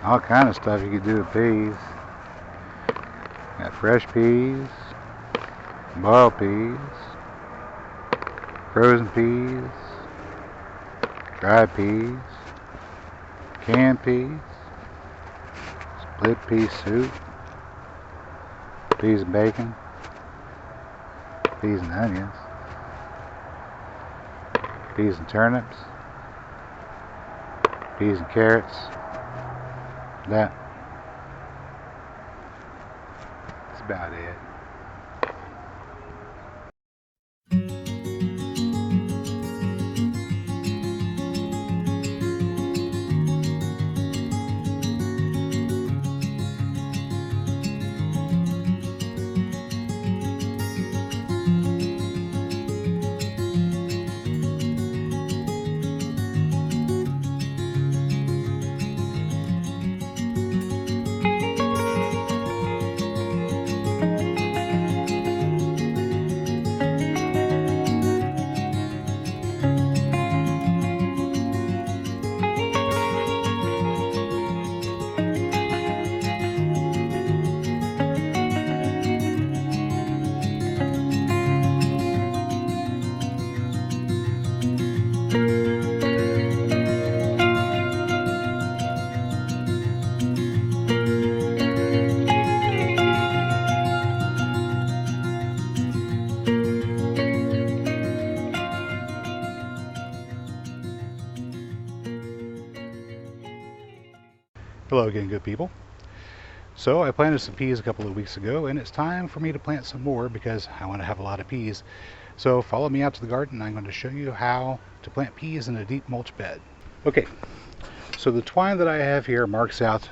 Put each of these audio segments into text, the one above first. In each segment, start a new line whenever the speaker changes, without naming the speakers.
All kind of stuff you could do with peas. Got fresh peas, boiled peas, frozen peas, dried peas, canned peas, split pea soup, peas and bacon, peas and onions, peas and turnips, peas and carrots. That's about it. Hello again, good people. So I planted some peas a couple of weeks ago, and it's time for me to plant some more because I want to have a lot of peas. So follow me out to the garden. I'm going to show you how to plant peas in a deep mulch bed. Okay, so the twine that I have here marks out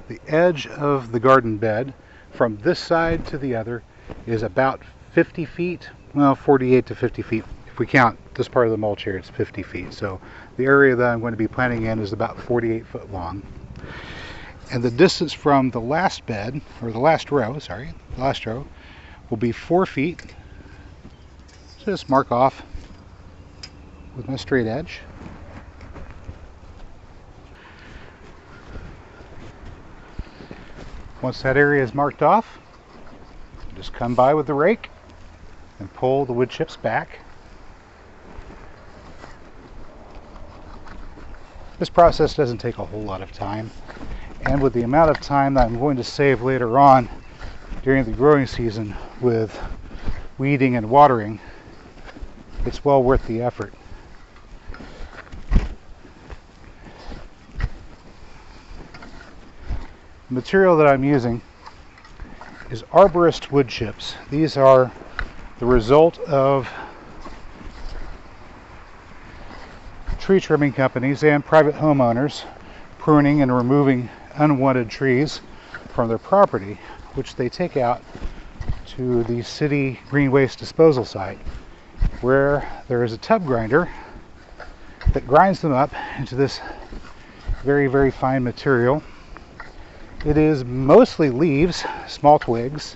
the edge of the garden bed from this side to the other is about 50 feet, well, 48 to 50 feet. If we count this part of the mulch here, it's 50 feet. So the area that I'm going to be planting in is about 48 foot long. And the distance from the last bed, or the last row, will be 4 feet. So just mark off with my straight edge. Once that area is marked off, just come by with the rake and pull the wood chips back. This process doesn't take a whole lot of time, and with the amount of time that I'm going to save later on during the growing season with weeding and watering, it's well worth the effort. The material that I'm using is arborist wood chips. These are the result of tree trimming companies and private homeowners pruning and removing unwanted trees from their property, which they take out to the city green waste disposal site, where there is a tub grinder that grinds them up into this very, very fine material. It is mostly leaves, small twigs,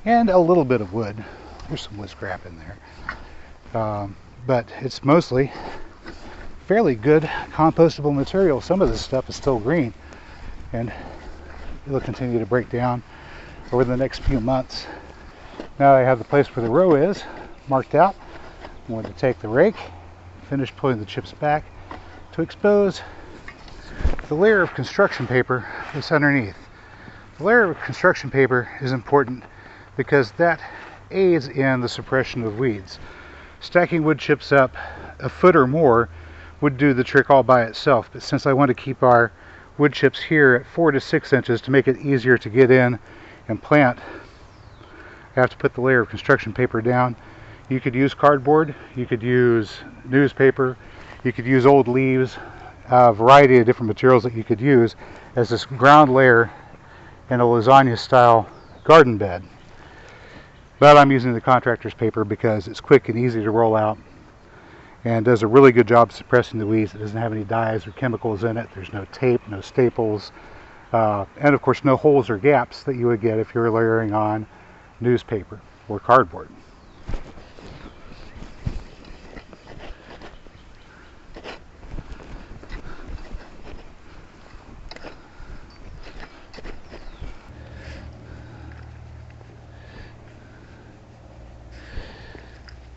and a little bit of wood. There's some wood scrap in there. But it's mostly fairly good compostable material. Some of this stuff is still green, and it'll continue to break down over the next few months. Now I have the place where the row is marked out. I'm going to take the rake, finish pulling the chips back to expose the layer of construction paper that's underneath. The layer of construction paper is important because that aids in the suppression of weeds. Stacking wood chips up a foot or more would do the trick all by itself, but since I want to keep our wood chips here at 4 to 6 inches to make it easier to get in and plant, I have to put the layer of construction paper down. You could use cardboard, you could use newspaper, you could use old leaves, a variety of different materials that you could use as this ground layer in a lasagna style garden bed. But I'm using the contractor's paper because it's quick and easy to roll out and does a really good job suppressing the weeds. It doesn't have any dyes or chemicals in it. There's no tape, no staples, and of course no holes or gaps that you would get if you were layering on newspaper or cardboard.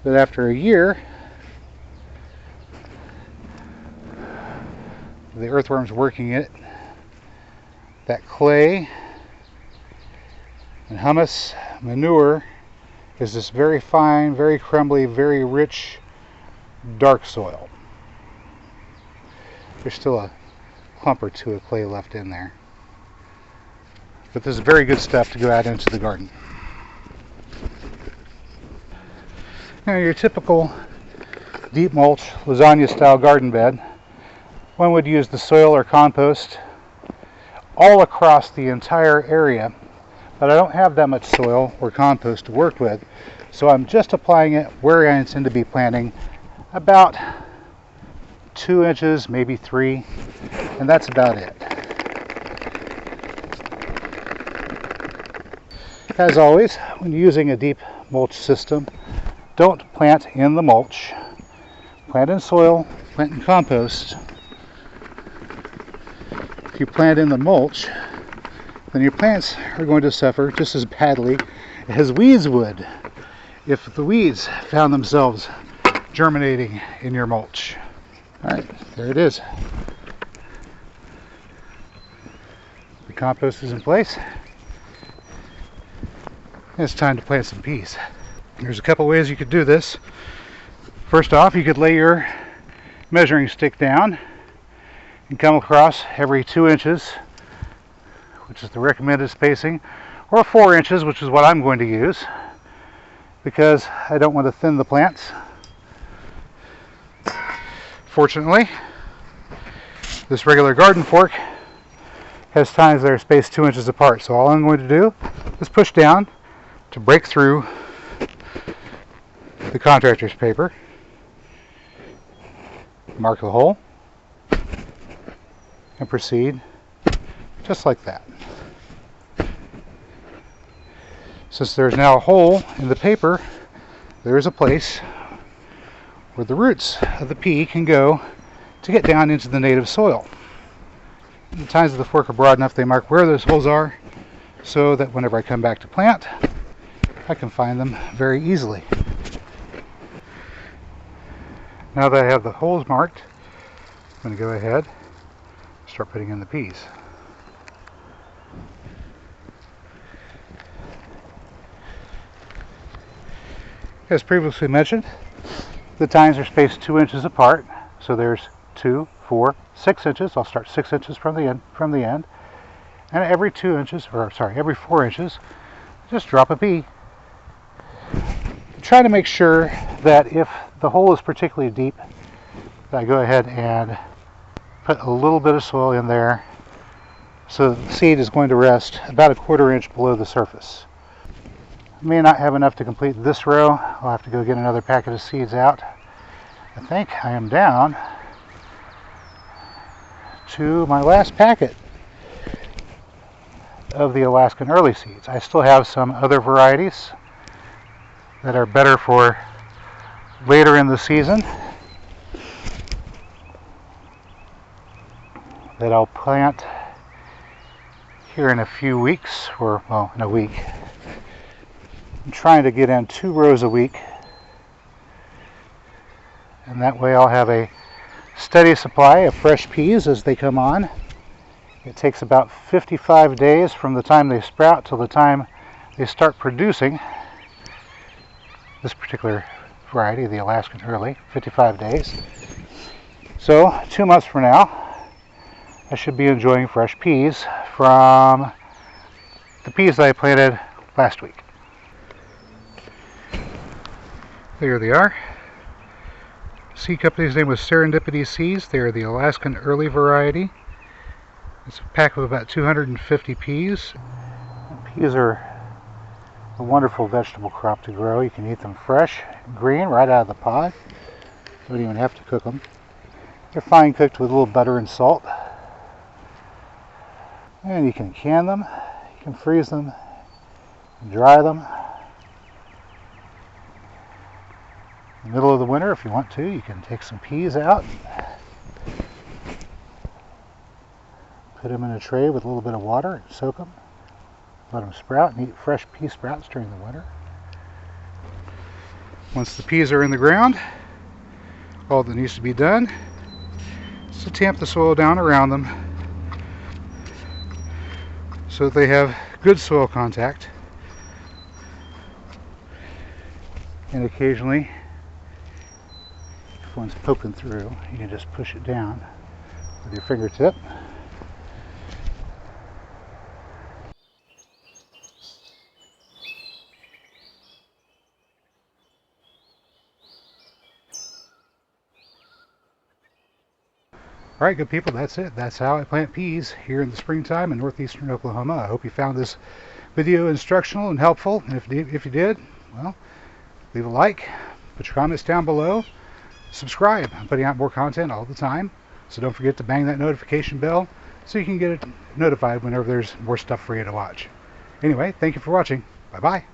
But after a year, the earthworms working it, that clay and humus manure is this very fine, very crumbly, very rich, dark soil. There's still a clump or two of clay left in there. But this is very good stuff to go out into the garden. Now your typical deep mulch lasagna style garden bed, one would use the soil or compost all across the entire area, but I don't have that much soil or compost to work with, so I'm just applying it where I intend to be planting, about 2 inches, maybe 3, and that's about it. As always, when using a deep mulch system, don't plant in the mulch. Plant in soil, plant in compost. If you plant in the mulch, then your plants are going to suffer just as badly as weeds would if the weeds found themselves germinating in your mulch. Alright, there it is. The compost is in place. It's time to plant some peas. There's a couple ways you could do this. First off, you could lay your measuring stick down and come across every 2 inches, which is the recommended spacing, or 4 inches, which is what I'm going to use, because I don't want to thin the plants. Fortunately, this regular garden fork has tines that are spaced 2 inches apart, so all I'm going to do is push down to break through the contractor's paper, mark the hole, and proceed just like that. Since there's now a hole in the paper, there is a place where the roots of the pea can go to get down into the native soil. The tines of the fork are broad enough they mark where those holes are, so that whenever I come back to plant, I can find them very easily. Now that I have the holes marked, I'm going to go ahead and start putting in the peas. As previously mentioned, the tines are spaced 2 inches apart, so there's 2, 4, 6 inches. I'll start 6 inches from the end, and every 2 inches, or sorry, every 4 inches, just drop a pea. Try to make sure that if the hole is particularly deep, that I go ahead and put a little bit of soil in there, so the seed is going to rest about a 1/4 inch below the surface. I may not have enough to complete this row. I'll have to go get another packet of seeds out. I think I am down to my last packet of the Alaskan early seeds. I still have some other varieties that are better for later in the season that I'll plant here in a few weeks, or well, in a week. I'm trying to get in 2 rows a week, and that way I'll have a steady supply of fresh peas as they come on. It takes about 55 days from the time they sprout till the time they start producing. This particular variety, the Alaskan Early, 55 days. So 2 months from now, I should be enjoying fresh peas from the peas that I planted last week. There they are. Seed company's name was Serendipity Seeds. They are the Alaskan Early variety. It's a pack of about 250 peas. Peas are a wonderful vegetable crop to grow. You can eat them fresh, green, right out of the pod. You don't even have to cook them. They're fine cooked with a little butter and salt. And you can can them, you can freeze them, dry them. In the middle of the winter, if you want to, you can take some peas out, put them in a tray with a little bit of water and soak them. Let them sprout and eat fresh pea sprouts during the winter. Once the peas are in the ground, all that needs to be done is to tamp the soil down around them so that they have good soil contact. And occasionally, if one's poking through, you can just push it down with your fingertip. Alright, good people, that's it. That's how I plant peas here in the springtime in northeastern Oklahoma. I hope you found this video instructional and helpful. And if you did, well, leave a like, put your comments down below, subscribe. I'm putting out more content all the time, so don't forget to bang that notification bell so you can get it notified whenever there's more stuff for you to watch. Anyway, thank you for watching. Bye-bye.